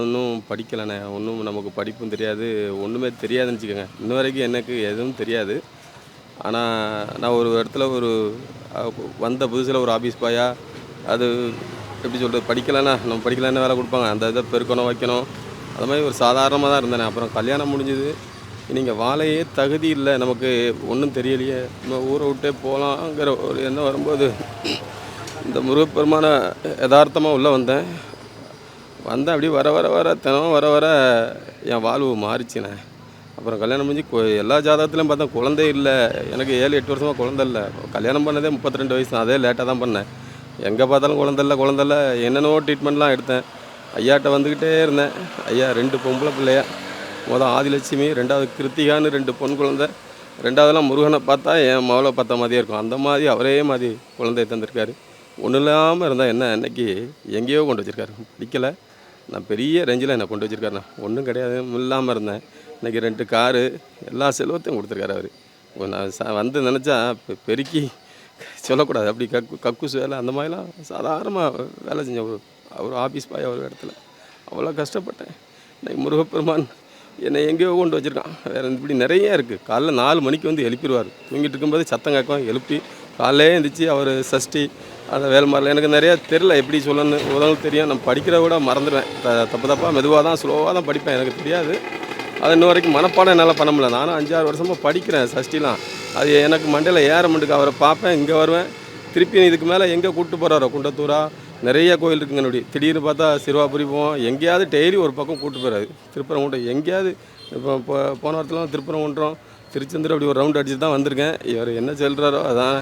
ஒன்றும் படிக்கலண்ணே. ஒன்றும் நமக்கு படிப்பும் தெரியாது, ஒன்றுமே தெரியாதுன்னு வச்சுக்கோங்க. இன்ன வரைக்கும் எனக்கு எதுவும் தெரியாது. ஆனால் நான் ஒரு இடத்துல அ வந்த புதுசில ஒரு ஆஃபீஸ் பாயா, அது எப்படி சொல்கிறது, படிக்கலைன்னா நம்ம படிக்கலைன்னா வேலை கொடுப்பாங்க. அந்த இதை பெருக்கணும், வைக்கணும். அது மாதிரி ஒரு சாதாரணமாக தான் இருந்தேனே. அப்புறம் கல்யாணம் முடிஞ்சுது. இங்கே வாழையே தகுதி இல்லை, நமக்கு ஒன்றும் தெரியலையே, நம்ம ஊரை விட்டே போகலாங்கிற ஒரு எண்ணம் வரும்போது இந்த முருகப்பெருமான எதார்த்தமாக உள்ளே வந்தேன். அப்படியே வர வர வர தினம் வர வர என் வாழ்வு மாறிச்சுண்ணே. அப்புறம் கல்யாணம் முடிஞ்சு எல்லா ஜாதகத்துலையும் பார்த்தா குழந்தை இல்லை. எனக்கு 7, 8 வருஷமாக குழந்தை இல்லை. கல்யாணம் பண்ணதே 32 வயசு தான். அதே லேட்டாக தான் பண்ணேன். எங்கே பார்த்தாலும் குழந்தை இல்லை குழந்தை இல்லை. என்னென்னவோ ட்ரீட்மெண்ட்லாம் எடுத்தேன். ஐயாட்ட வந்துக்கிட்டே இருந்தேன். ஐயா 2 பொம்பளை பிள்ளையா, ஆதிலட்சுமி, 2வது கிருத்திகான்னு 2 பொன் குழந்தை. 2வதுலாம் முருகனை பார்த்தா என் மகளை பார்த்த மாதிரியே இருக்கும். அந்த மாதிரி அவரே மாதிரி குழந்தைய தந்திருக்காரு. ஒன்றும் இல்லாமல் இருந்தால் என்ன, இன்னைக்கு எங்கேயோ கொண்டு வச்சுருக்காரு. படிக்கலை, நான் பெரிய ரேஞ்சில் என்னை கொண்டு வச்சுருக்காருண்ணா. ஒன்றும் கிடையாது, இல்லாமல் இருந்தேன். இன்றைக்கி 2 காரு, எல்லா செல்வத்தையும் கொடுத்துருக்காரு அவர். நான் வந்து நினச்சா பெருக்கி சொல்லக்கூடாது. அப்படி கக்கூசு வேலை அந்த மாதிரிலாம் சாதாரணமாக வேலை செஞ்ச அவர் ஆஃபீஸ் பாய் ஒரு இடத்துல அவ்வளோ கஷ்டப்பட்டேன். இன்றைக்கி முருகப்பெருமான் என்னை எங்கேயோ கொண்டு வச்சுருக்கான். வேறு இப்படி நிறைய இருக்குது. காலைல 4 மணிக்கு வந்து எழுப்பிடுவார். தூங்கிட்டு இருக்கும்போது சத்தம் கேட்கும், எழுப்பி காலையிலே எழுந்திரிச்சி அவர் சஷ்டி அந்த வேலைமாரில் எனக்கு நிறையா தெரில, எப்படி சொல்லணும்னு. உதவும் தெரியும், நான் படிக்கிறத கூட மறந்துடுவேன். தப்பாக மெதுவாக தான் ஸ்லோவாக தான் படிப்பேன், எனக்கு தெரியாது. அது இன்ன வரைக்கும் மனப்பாடம் என்னால் பண்ண முடியல. நானும் 5, 6 வருஷமாக படிக்கிறேன் சஷ்டிலாம். அது எனக்கு மண்டையில் ஏற மாட்டுக்கு. அவரை பார்ப்பேன், இங்கே வருவேன், திருப்பி இதுக்கு மேலே எங்கே கூப்பிட்டு போகிறாரோ, குண்டத்தூரா நிறைய கோயில் இருக்குங்க. அப்படி திடீர்னு பார்த்தா சிறுவாபுரி போவோம், எங்கேயாவது டெய்லி ஒரு பக்கம் கூப்பிட்டு போகிறாரு. திருப்பரங்குன்றம் எங்கேயாவது. இப்போ போன வாரத்தில் திருப்பரங்குன்றம், திருச்செந்தூர் அப்படி ஒரு ரவுண்ட் அடிச்சு தான் வந்திருக்கேன். இவர் என்ன சொல்கிறாரோ அதான்.